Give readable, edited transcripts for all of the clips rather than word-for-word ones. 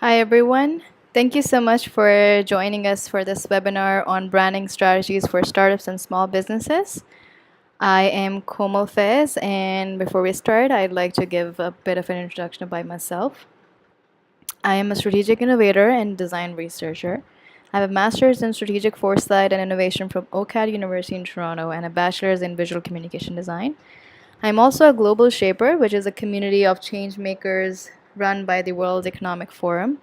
Hi, everyone. Thank you so much for joining us for this webinar on branding strategies for startups and small businesses. I am Komal Fez, and before we start, I'd like to give a bit of an introduction about myself. I am a strategic innovator and design researcher. I have a master's in strategic foresight and innovation from OCAD University in Toronto and a bachelor's in visual communication design. I'm also a global shaper, which is a community of change makers run by the World Economic Forum.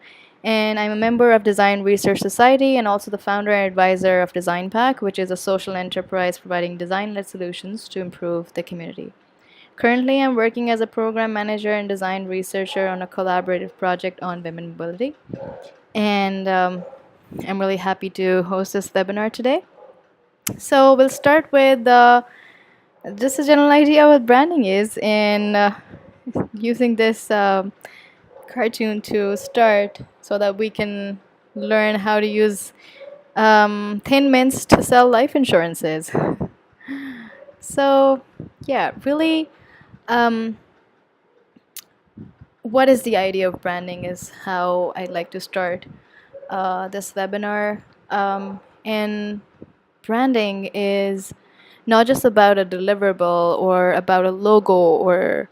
And I'm a member of Design Research Society and also the founder and advisor of Design Pack, which is a social enterprise providing design-led solutions to improve the community. Currently, I'm working as a program manager and design researcher on a collaborative project on women mobility. And I'm really happy to host this webinar today. So we'll start with just a general idea what branding is, and using this cartoon to start so that we can learn how to use thin mints to sell life insurances. So, yeah, really, um, what is the idea of branding is how I'd like to start this webinar. And branding is not just about a deliverable or about a logo or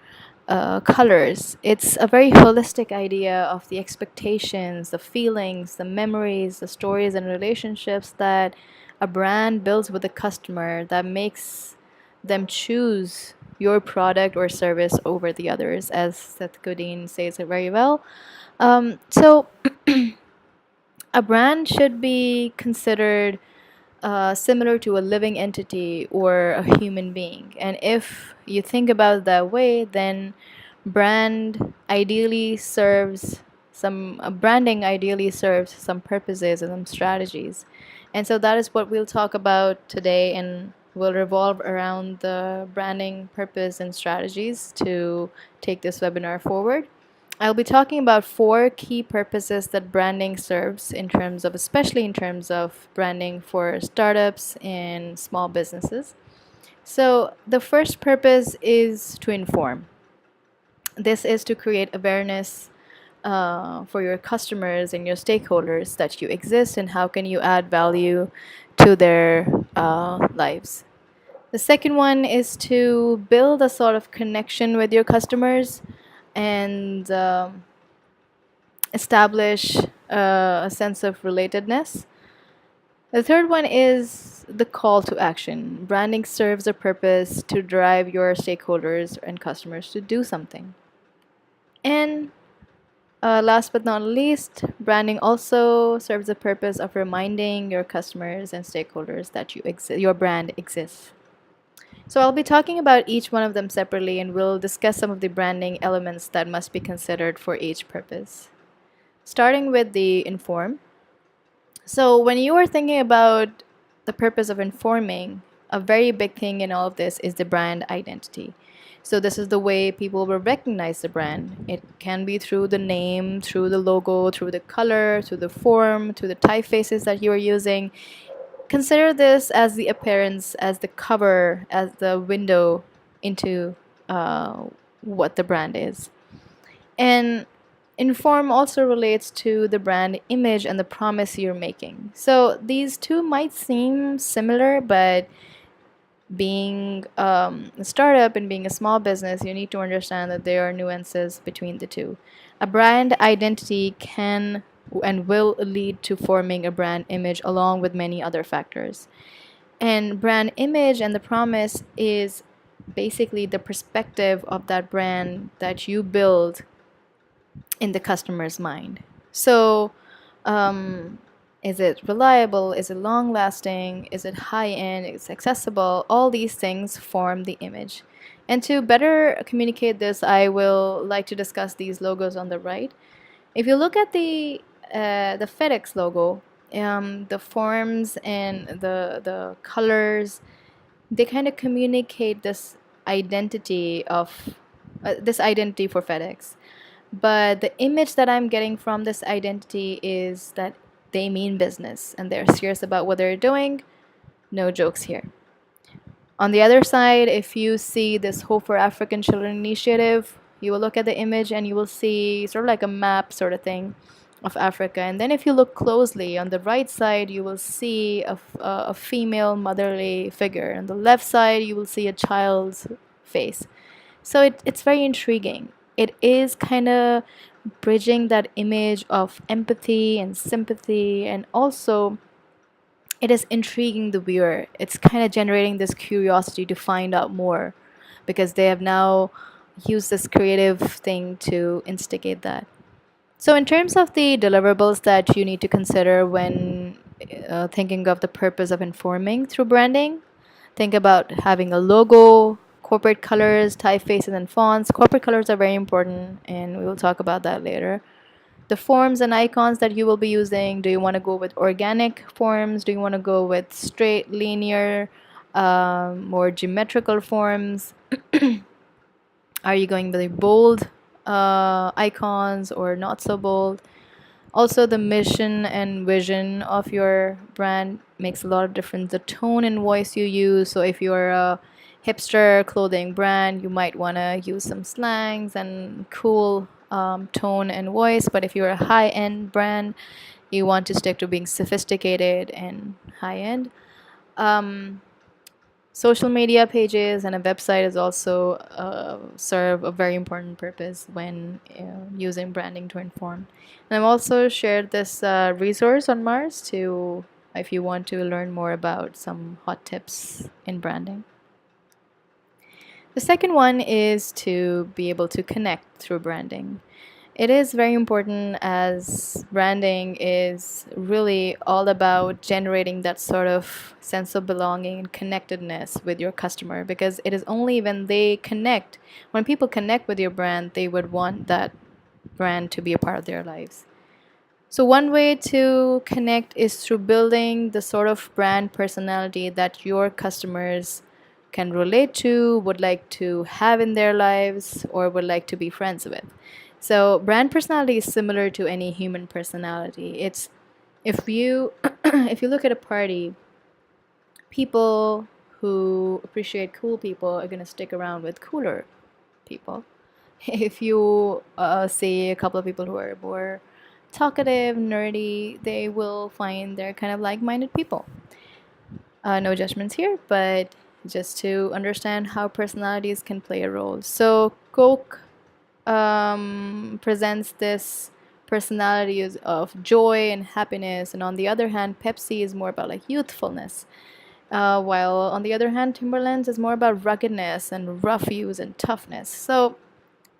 colors. It's a very holistic idea of the expectations, the feelings, the memories, the stories, and relationships that a brand builds with the customer that makes them choose your product or service over the others, as Seth Godin says it very well. So, a brand should be considered similar to a living entity or a human being. And if you think about it that way, then branding ideally serves some purposes and some strategies. And so that is what we'll talk about today, and will revolve around the branding purpose and strategies to take this webinar forward. I'll be talking about four key purposes that branding serves especially in terms of branding for startups and small businesses. So the first purpose is to inform. This is to create awareness for your customers and your stakeholders that you exist and how can you add value to their lives. The second one is to build a sort of connection with your customers and establish a sense of relatedness. The third one is the call to action. Branding serves a purpose to drive your stakeholders and customers to do something. And last but not least, branding also serves the purpose of reminding your customers and stakeholders that your brand exists. So I'll be talking about each one of them separately, and we'll discuss some of the branding elements that must be considered for each purpose. Starting with the inform. So when you are thinking about the purpose of informing, a very big thing in all of this is the brand identity. So this is the way people will recognize the brand. It can be through the name, through the logo, through the color, through the form, through the typefaces that you are using. Consider this as the appearance, as the cover, as the window into what the brand is. And inform also relates to the brand image and the promise you're making. So these two might seem similar, but being a startup and being a small business, you need to understand that there are nuances between the two. A brand identity can and will lead to forming a brand image along with many other factors. And brand image and the promise is basically the perspective of that brand that you build in the customer's mind. So, is it reliable? Is it long lasting? Is it high end? Is it accessible? All these things form the image. And to better communicate this, I will like to discuss these logos on the right. If you look at the FedEx logo, the forms and the colors, they kind of communicate this identity for FedEx. But the image that I'm getting from this identity is that they mean business and they're serious about what they're doing. No jokes here. On the other side, if you see this Hope for African Children initiative, you will look at the image and you will see sort of like a map sort of thing of Africa. And then if you look closely on the right side, you will see a female motherly figure. On the left side, you will see a child's face. So it's very intriguing. It is kind of bridging that image of empathy and sympathy, and also it is intriguing the viewer. It's kind of generating this curiosity to find out more because they have now used this creative thing to instigate that. So, in terms of the deliverables that you need to consider when thinking of the purpose of informing through branding, think about having a logo, corporate colors, typefaces, and fonts. Corporate colors are very important, and we will talk about that later. The forms and icons that you will be using. Do you want to go with organic forms? Do you want to go with straight, linear, more geometrical forms? Are you going with bold icons or not so bold? Also, the mission and vision of your brand makes a lot of difference. The tone and voice you use. So, if you're a hipster clothing brand, you might want to use some slangs and cool tone and voice. But if you're a high end brand, you want to stick to being sophisticated and high end. Um, Social media pages and a website is also serve a very important purpose when using branding to inform. And I've also shared this resource on Mars to if you want to learn more about some hot tips in branding. The second one is to be able to connect through branding. It is very important as branding is really all about generating that sort of sense of belonging and connectedness with your customer, because it is only when they connect, when people connect with your brand, they would want that brand to be a part of their lives. So, one way to connect is through building the sort of brand personality that your customers can relate to, would like to have in their lives, or would like to be friends with. So, brand personality is similar to any human personality. It's if you if you look at a party, people who appreciate cool people are gonna stick around with cooler people. If you see a couple of people who are more talkative, nerdy, they will find they're kind of like-minded people. No judgments here, but just to understand how personalities can play a role. So Coke presents this personality of joy and happiness, and on the other hand, Pepsi is more about like youthfulness. While on the other hand, Timberlands is more about ruggedness and rough use and toughness. So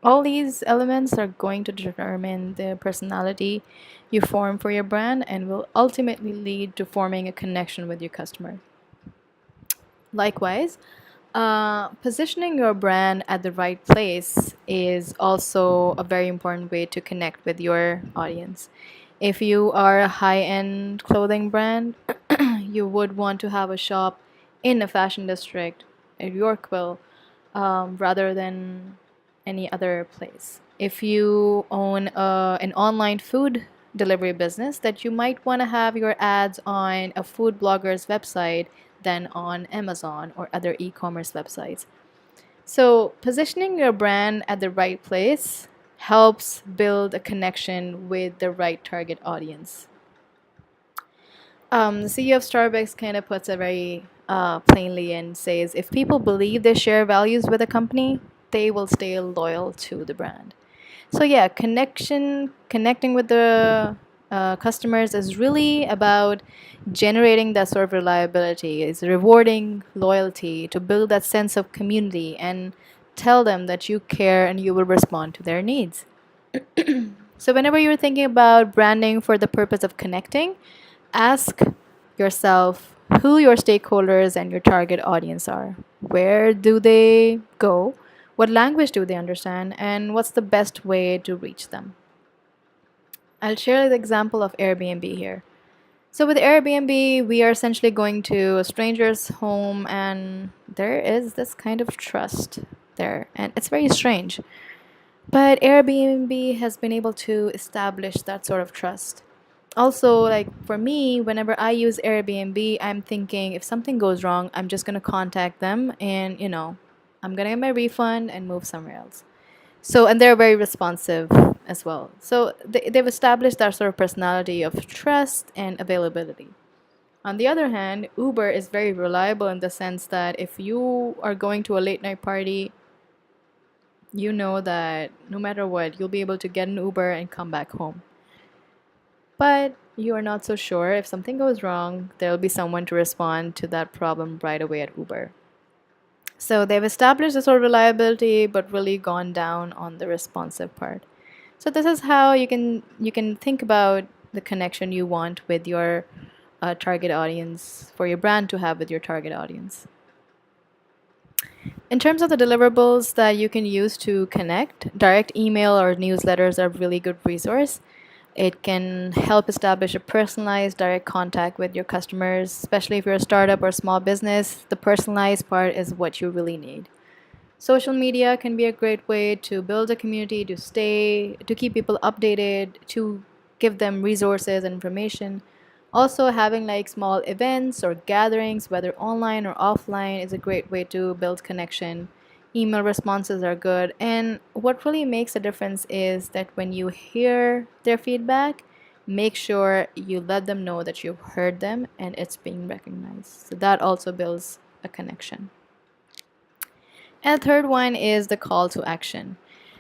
all these elements are going to determine the personality you form for your brand and will ultimately lead to forming a connection with your customer. Likewise, positioning your brand at the right place is also a very important way to connect with your audience. If you are a high end clothing brand, you would want to have a shop in a fashion district at Yorkville rather than any other place. If you own an online food delivery business, that you might want to have your ads on a food blogger's website than on Amazon or other e-commerce websites. So, positioning your brand at the right place helps build a connection with the right target audience. The CEO of Starbucks kind of puts it very plainly and says if people believe they share values with a company, they will stay loyal to the brand. So yeah, connecting with the customers is really about generating that sort of reliability. It's rewarding loyalty to build that sense of community and tell them that you care and you will respond to their needs. So whenever you're thinking about branding for the purpose of connecting, ask yourself who your stakeholders and your target audience are. Where do they go? What language do they understand? And what's the best way to reach them? I'll share the example of Airbnb here. So, with Airbnb, we are essentially going to a stranger's home, and there is this kind of trust there, and it's very strange. But Airbnb has been able to establish that sort of trust. Also, like for me, whenever I use Airbnb, I'm thinking if something goes wrong, I'm just gonna contact them and I'm gonna get my refund and move somewhere else. So, and they're very responsive as well. So, they've established that sort of personality of trust and availability. On the other hand, Uber is very reliable in the sense that if you are going to a late night party, you know that no matter what, you'll be able to get an Uber and come back home. But you are not so sure if something goes wrong, there'll be someone to respond to that problem right away at Uber. So they've established this sort of reliability, but really gone down on the responsive part. So this is how you can think about the connection you want with your target audience for your brand to have with your target audience. In terms of the deliverables that you can use to connect, direct email or newsletters are a really good resource. It can help establish a personalized direct contact with your customers, especially if you're a startup or small business. The personalized part is what you really need. Social media can be a great way to build a community, to keep people updated, to give them resources and information. Also, having like small events or gatherings, whether online or offline, is a great way to build connection. Email responses are good. And what really makes a difference is that when you hear their feedback, make sure you let them know that you've heard them and it's being recognized. So that also builds a connection. And the third one is the call to action.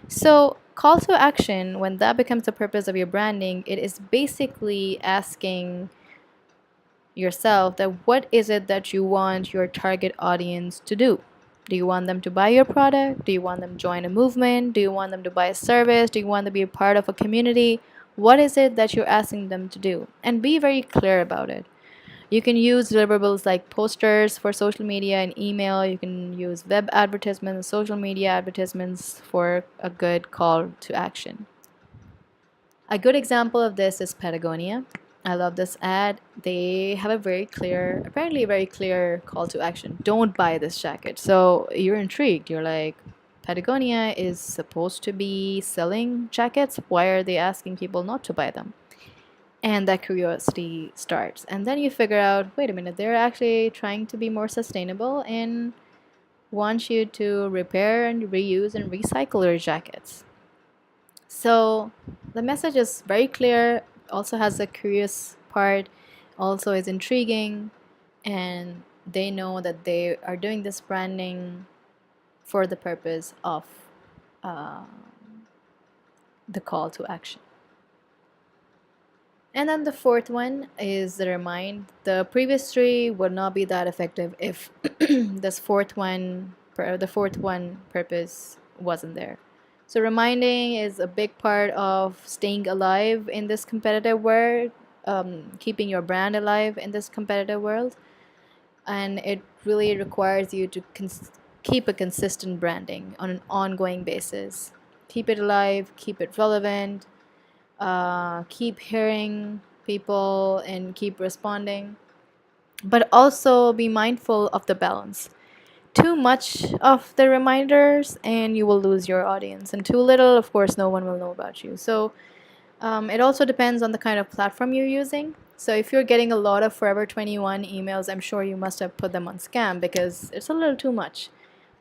So, call to action, when that becomes the purpose of your branding, it is basically asking yourself that what is it that you want your target audience to do? Do you want them to buy your product? Do you want them to join a movement? Do you want them to buy a service? Do you want them to be a part of a community? What is it that you're asking them to do? And be very clear about it. You can use deliverables like posters for social media and email. You can use web advertisements, social media advertisements for a good call to action. A good example of this is Patagonia. I love this ad. They have a very clear, apparently a very clear call to action. Don't buy this jacket. So you're intrigued. You're like, Patagonia is supposed to be selling jackets. Why are they asking people not to buy them? And that curiosity starts. And then you figure out, wait a minute, they're actually trying to be more sustainable and want you to repair and reuse and recycle your jackets. So the message is very clear, also has a curious part, also is intriguing, and they know that they are doing this branding for the purpose of uh, the call to action. And then the fourth one is the remind. The previous three would not be that effective if the fourth one purpose wasn't there. So reminding is a big part of staying alive in this competitive world, keeping your brand alive in this competitive world, and it really requires you to keep a consistent branding on an ongoing basis. Keep it alive, keep it relevant, keep hearing people and keep responding, but also be mindful of the balance. Too much of the reminders and you will lose your audience, and too little, of course, no one will know about you. So it also depends on the kind of platform you're using. So if you're getting a lot of Forever 21 emails, I'm sure you must have put them on scam because it's a little too much.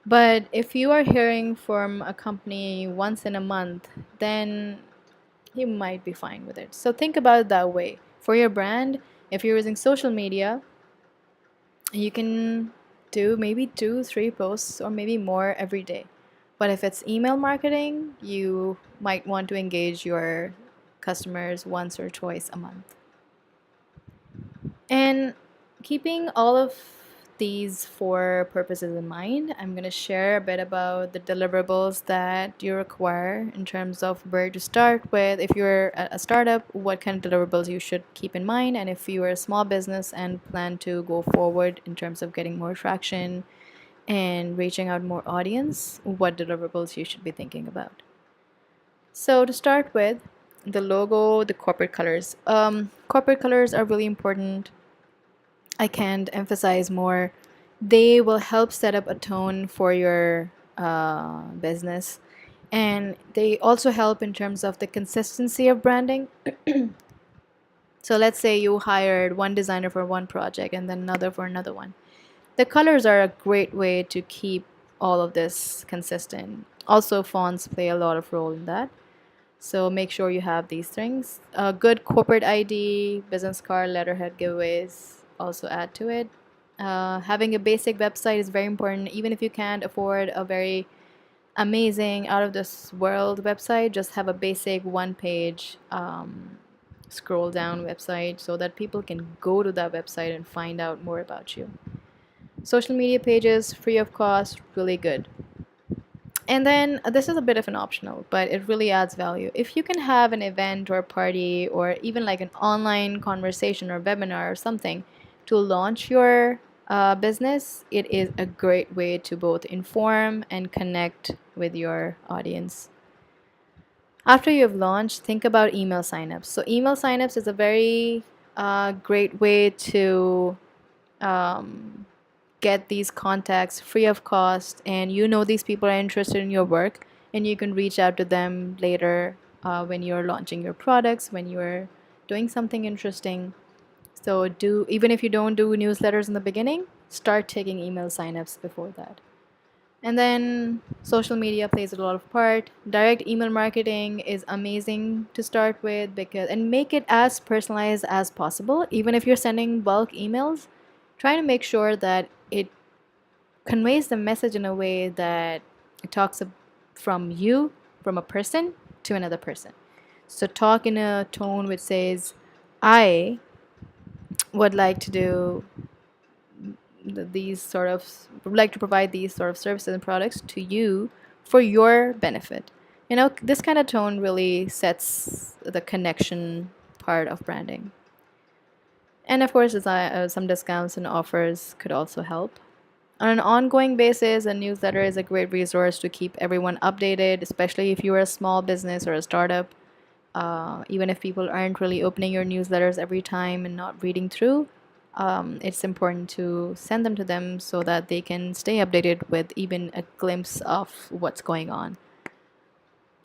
But if you are hearing from a company once in a month, then you might be fine with it. So think about it that way. For your brand, if you're using social media, you can do maybe 2, 3 posts or maybe more every day. But if it's email marketing, you might want to engage your customers once or twice a month. And keeping all of these four purposes in mind, I'm going to share a bit about the deliverables that you require in terms of where to start with. If you're a startup, what kind of deliverables you should keep in mind, and if you're a small business and plan to go forward in terms of getting more traction and reaching out more audience, what deliverables you should be thinking about. So to start with, the logo, the corporate colors. Corporate colors are really important. I can't emphasize more. They will help set up a tone for your business, and they also help in terms of the consistency of branding. So let's say you hired one designer for one project and then another for another one. The colors are a great way to keep all of this consistent. Also, fonts play a lot of role in that. So make sure you have these things. A good corporate ID, business card, letterhead giveaways also add to it. Having a basic website is very important. Even if you can't afford a very amazing, out of this world website, just have a basic one page scroll down website so that people can go to that website and find out more about you. Social media pages, free of cost, really good. And then this is a bit of an optional, but it really adds value. If you can have an event or a party or even like an online conversation or webinar or something to launch your business, it is a great way to both inform and connect with your audience. After you have launched, think about email signups. So, email signups is a very great way to um, get these contacts free of cost, and you know these people are interested in your work, and you can reach out to them later when you're launching your products, when you're doing something interesting. So do, even if you don't do newsletters in the beginning, start taking email signups before that. And then social media plays a lot of part. Direct email marketing is amazing to start with, because and make it as personalized as possible. Even if you're sending bulk emails, try to make sure that it conveys the message in a way that it talks from you, from a person to another person. So talk in a tone which says, I would like to do these sort of, would like to provide these sort of services and products to you for your benefit. You know, this kind of tone really sets the connection part of branding. And of course, some discounts and offers could also help. On an ongoing basis, a newsletter is a great resource to keep everyone updated, especially if you are a small business or a startup. Even if people aren't really opening your newsletters every time and not reading through, it's important to send them to them so that they can stay updated with even a glimpse of what's going on.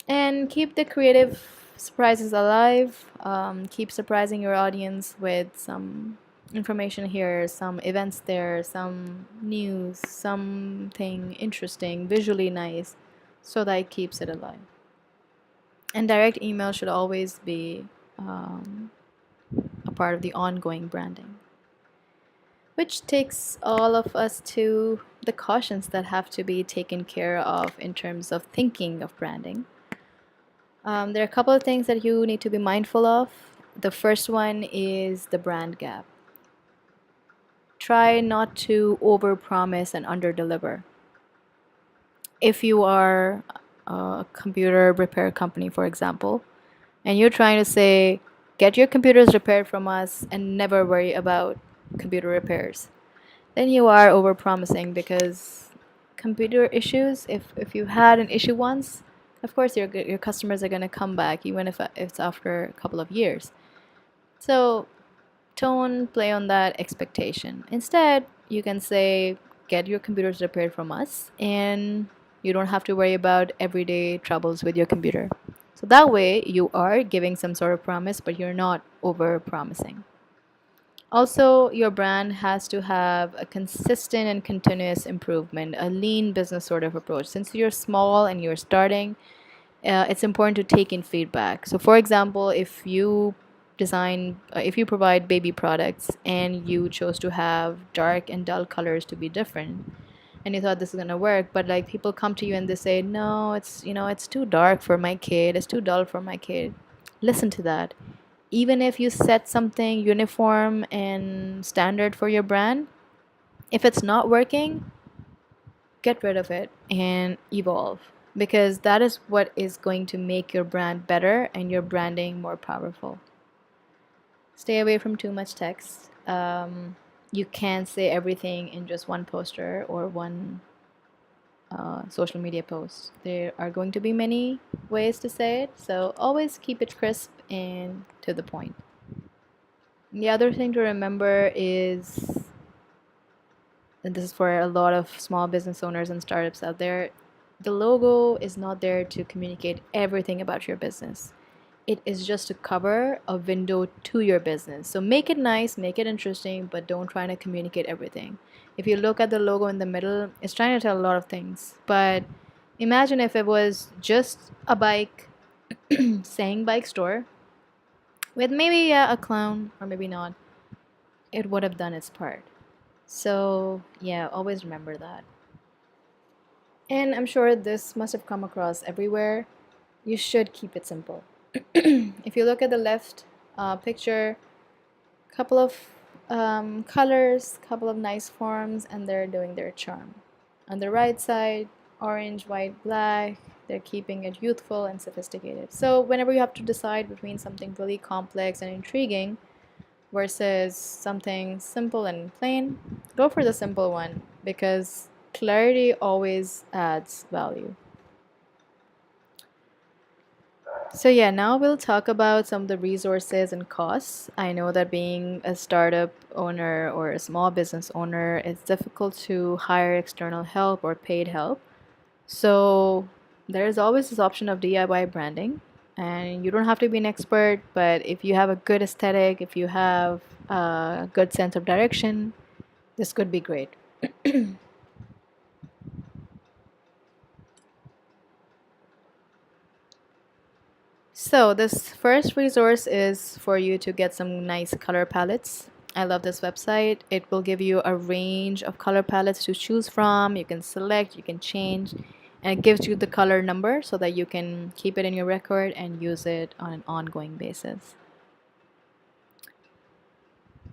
And keep the creative surprises alive. Keep surprising your audience with some information here, some events there, some news, something interesting, visually nice, so that it keeps it alive. And direct email should always be a part of the ongoing branding. Which takes all of us to the cautions that have to be taken care of in terms of thinking of branding. There are a couple of things that you need to be mindful of. The first one is the brand gap. Try not to overpromise and underdeliver. If you are a computer repair company, for example, and you're trying to say, get your computers repaired from us and never worry about computer repairs, then you are overpromising, because computer issues, if you had an issue once, of course your customers are going to come back even if it's after a couple of years. So don't play on that expectation. Instead, you can say, get your computers repaired from us, and you don't have to worry about everyday troubles with your computer. So that way you are giving some sort of promise, but you're not over promising. Also, your brand has to have a consistent and continuous improvement, a lean business sort of approach. Since you're small and you're starting, it's important to take in feedback. So, for example, if you provide baby products and you chose to have dark and dull colors to be different, and you thought this is gonna work, but like people come to you and they say, no, it's too dark for my kid, it's too dull for my kid. Listen to that. Even if you set something uniform and standard for your brand, if it's not working, get rid of it and evolve, because that is what is going to make your brand better and your branding more powerful. Stay away from too much text. You can't say everything in just one poster or one social media post. There are going to be many ways to say it, so always keep it crisp and to the point. The other thing to remember is, and this is for a lot of small business owners and startups out there, the logo is not there to communicate everything about your business. It is just to cover a window to your business. So make it nice, make it interesting, but don't try to communicate everything. If you look at the logo in the middle, it's trying to tell a lot of things, but Imagine if it was just a bike saying bike store with maybe a clown or maybe not. It would have done its part. So, yeah, always remember that. And I'm sure this must have come across everywhere. You should keep it simple. If you look at the left picture, couple of colors, couple of nice forms, and they're doing their charm. On the right side, orange, white, black, they're keeping it youthful and sophisticated. So whenever you have to decide between something really complex and intriguing versus something simple and plain, go for the simple one because clarity always adds value. So yeah, now we'll talk about some of the resources and costs. I know that being a startup owner or a small business owner, it's difficult to hire external help or paid help. So there's always this option of DIY branding. And you don't have to be an expert, but if you have a good aesthetic, if you have a good sense of direction, this could be great. So this first resource is for you to get some nice color palettes. I love this website. It will give you a range of color palettes to choose from. You can select, you can change, and it gives you the color number so that you can keep it in your record and use it on an ongoing basis.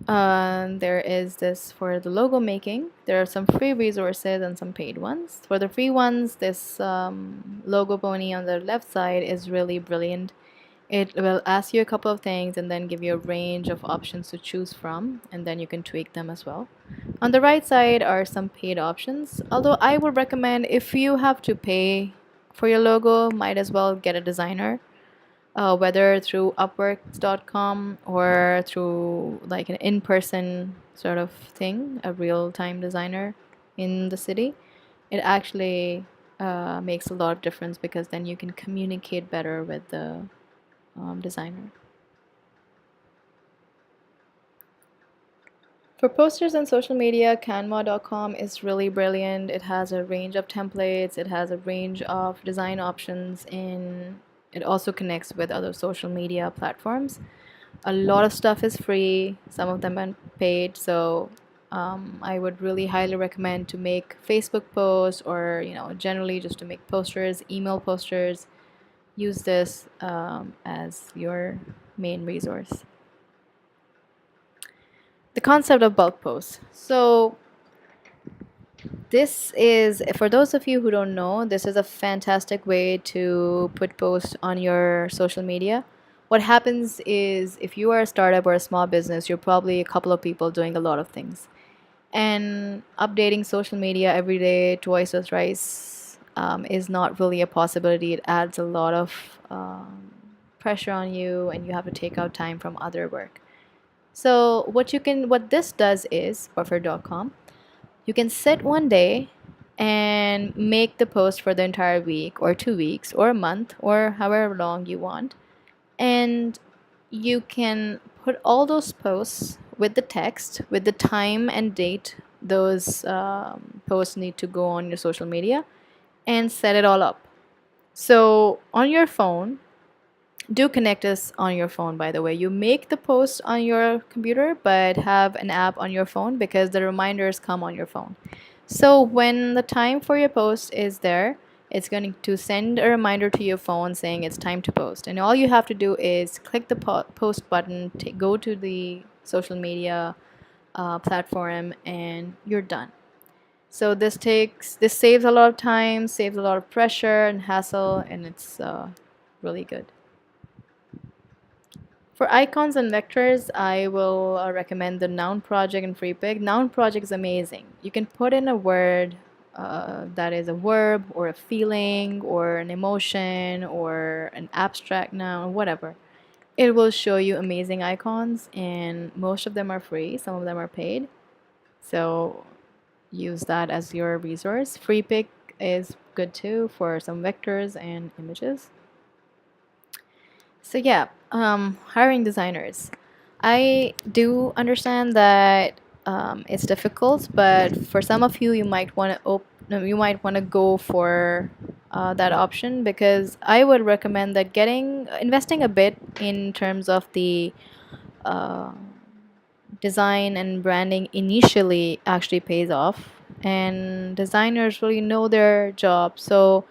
There is this for the logo making. There are some free resources and some paid ones. For the free ones, this logo pony on the left side is really brilliant. It will ask you a couple of things and then give you a range of options to choose from, and then you can tweak them as well. On the right side are some paid options, although I would recommend if you have to pay for your logo, might as well get a designer, whether through upwork.com or through like an in-person sort of thing, a real-time designer in the city. It actually makes a lot of difference because then you can communicate better with the designer. For posters and social media, canva.com is really brilliant. It has a range of templates, it has a range of design options, and it also connects with other social media platforms. A lot of stuff is free, some of them are paid, so I would really highly recommend to make Facebook posts or generally just to make posters, email posters. Use this as your main resource. The concept of bulk posts. So this is, for those of you who don't know, this is a fantastic way to put posts on your social media. What happens is if you are a startup or a small business, you're probably a couple of people doing a lot of things. And updating social media every day, twice as thrice, is not really a possibility. It adds a lot of pressure on you, and you have to take out time from other work. So what this does is buffer.com. You can sit one day and make the post for the entire week or 2 weeks or a month or however long you want. And you can put all those posts with the text, with the time and date those posts need to go on your social media, and set it all up. So on your phone, do connect us on your phone, by the way. You make the post on your computer, but have an app on your phone because the reminders come on your phone. So when the time for your post is there, it's going to send a reminder to your phone saying it's time to post. And all you have to do is click the post button, go to the social media platform, and you're done. So this saves a lot of time, saves a lot of pressure and hassle, and it's really good. For icons and vectors, I will recommend the Noun Project and FreePic. Noun Project is amazing. You can put in a word that is a verb or a feeling or an emotion or an abstract noun, whatever. It will show you amazing icons, and most of them are free, some of them are paid. So use that as your resource. FreePic is good too for some vectors and images. So yeah, hiring designers. I do understand that it's difficult, but for some of you, you might want to go for that option, because I would recommend that getting investing a bit in terms of the uh, design and branding initially actually pays off, and designers really know their job, so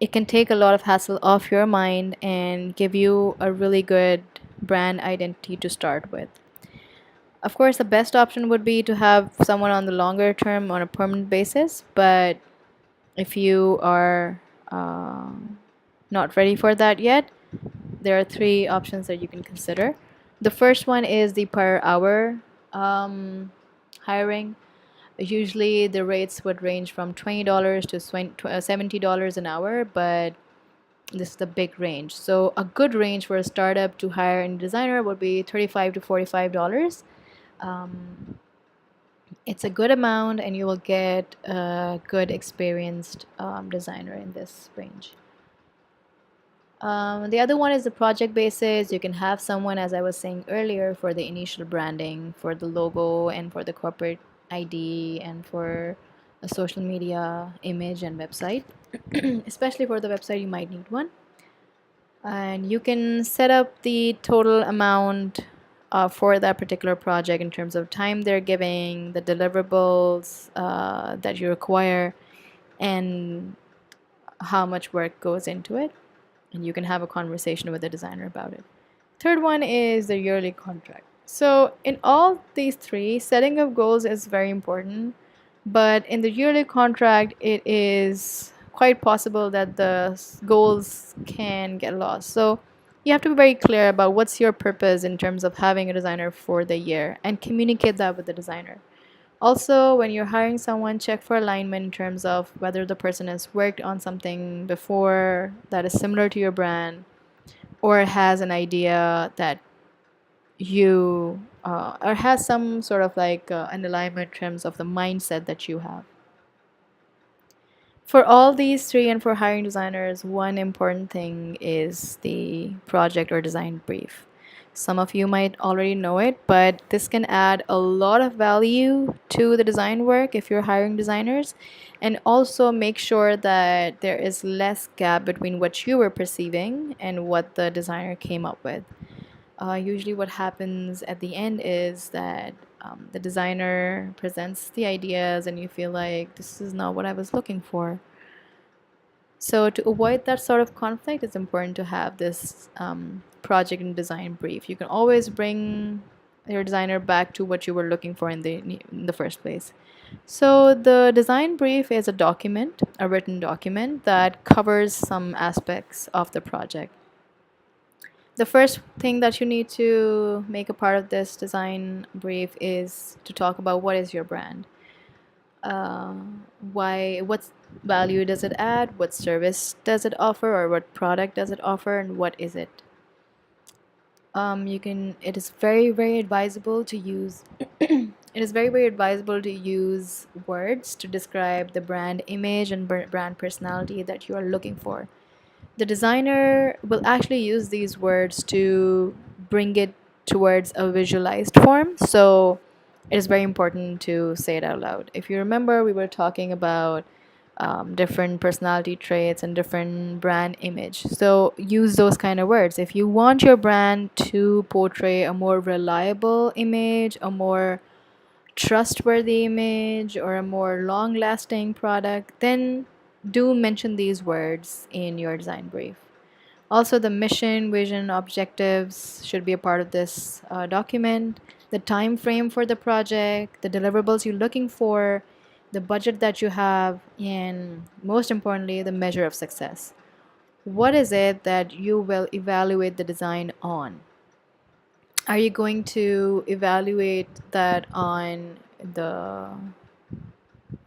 it can take a lot of hassle off your mind and give you a really good brand identity to start with. Of course, the best option would be to have someone on the longer term on a permanent basis, but if you are not ready for that yet, there are three options that you can consider. The first one is the per hour um, hiring. Usually, the rates would range from $20 to $70 an hour, but this is the big range. So, a good range for a startup to hire a designer would be $35 to $45. Um, it's a good amount, and you will get a good experienced designer in this range. The other one is the project basis. You can have someone, as I was saying earlier, for the initial branding, for the logo, and for the corporate ID, and for a social media image and website. Especially for the website, you might need one. And you can set up the total amount for that particular project in terms of time they're giving, the deliverables that you require, and how much work goes into it, and you can have a conversation with the designer about it. Third one is the yearly contract. So, in all these three, setting up goals is very important, but in the yearly contract, it is quite possible that the goals can get lost. So, you have to be very clear about what's your purpose in terms of having a designer for the year and communicate that with the designer. Also, when you're hiring someone, check for alignment in terms of whether the person has worked on something before that is similar to your brand, or has an idea that you or has some sort of like an alignment in terms of the mindset that you have. For all these three, and for hiring designers, one important thing is the project or design brief. Some of you might already know it, but this can add a lot of value to the design work if you're hiring designers, and also make sure that there is less gap between what you were perceiving and what the designer came up with. Usually, what happens at the end is that the designer presents the ideas, and you feel like this is not what I was looking for. So, to avoid that sort of conflict, it's important to have this project and design brief. You can always bring your designer back to what you were looking for in the first place. So, the design brief is a document, a written document that covers some aspects of the project. The first thing that you need to make a part of this design brief is to talk about what is your brand. uh, what value does it add, what service does it offer, or what product does it offer, and what is it. It is very, very advisable to use it is very, very advisable to use words to describe the brand image and brand personality that you are looking for. The designer will actually use these words to bring it towards a visualized form. So it is very important to say it out loud. If you remember, we were talking about different personality traits and different brand image. So use those kind of words. If you want your brand to portray a more reliable image, a more trustworthy image, or a more long lasting product, then do mention these words in your design brief. Also, the mission, vision, objectives should be a part of this document. The time frame for the project, the deliverables you're looking for, the budget that you have, and most importantly, the measure of success. What is it that you will evaluate the design on? Are you going to evaluate that on the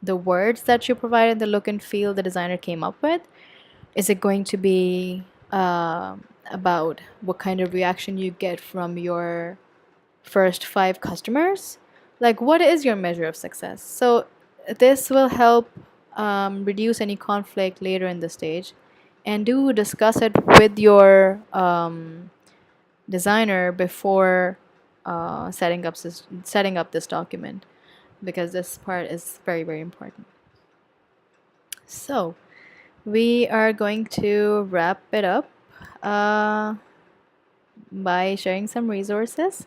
the words that you provided, the look and feel the designer came up with? Is it going to be about what kind of reaction you get from your first five customers? Like, what is your measure of success? So, this will help reduce any conflict later in the stage. And do discuss it with your designer before setting up this document, because this part is very, very important. So, We are going to wrap it up uh, by sharing some resources.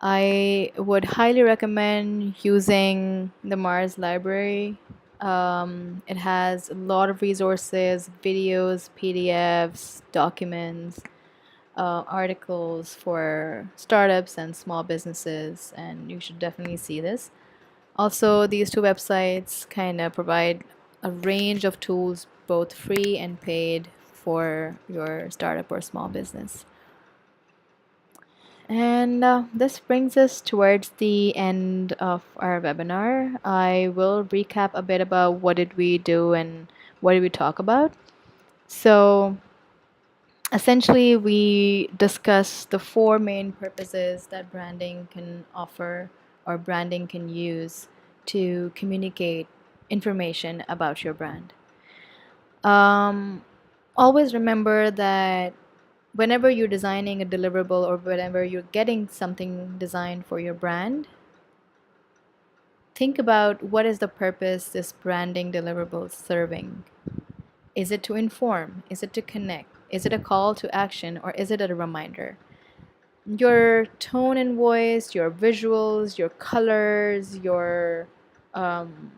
I would highly recommend using the Mars library. It has a lot of resources, videos, PDFs, documents, articles for startups and small businesses, and you should definitely see this. Also, these two websites kind of provide a range of tools, both free and paid, for your startup or small business. And this brings us towards the end of our webinar. I will recap a bit about what did we do and what did we talk about. So essentially, we discussed the four main purposes that branding can offer or branding can use to communicate information about your brand. Um, Always remember that whenever you're designing a deliverable or whenever you're getting something designed for your brand, think about what is the purpose this branding deliverable is serving. Is it to inform? Is it to connect? Is it a call to action or is it a reminder? Your tone and voice, your visuals, your colors, your um,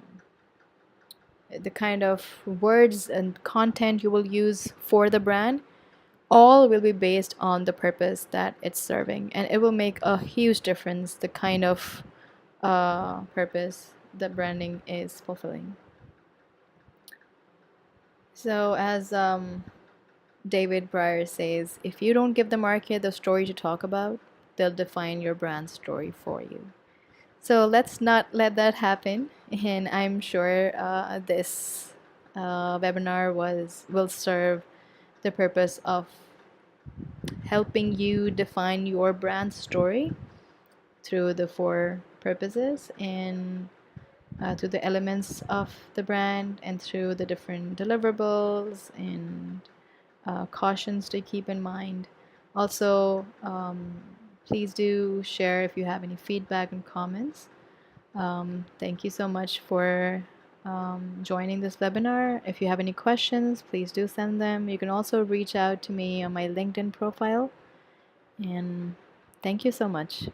the kind of words and content you will use for the brand all will be based on the purpose that it's serving, and it will make a huge difference the kind of purpose that branding is fulfilling. So as David Breyer says, if you don't give the market the story to talk about, they'll define your brand story for you. So let's not let that happen, and I'm sure this webinar will serve the purpose of helping you define your brand story through the four purposes and through the elements of the brand and through the different deliverables and cautions to keep in mind. Also, please do share if you have any feedback and comments. Thank you so much for joining this webinar. If you have any questions, please do send them. You can also reach out to me on my LinkedIn profile. And thank you so much.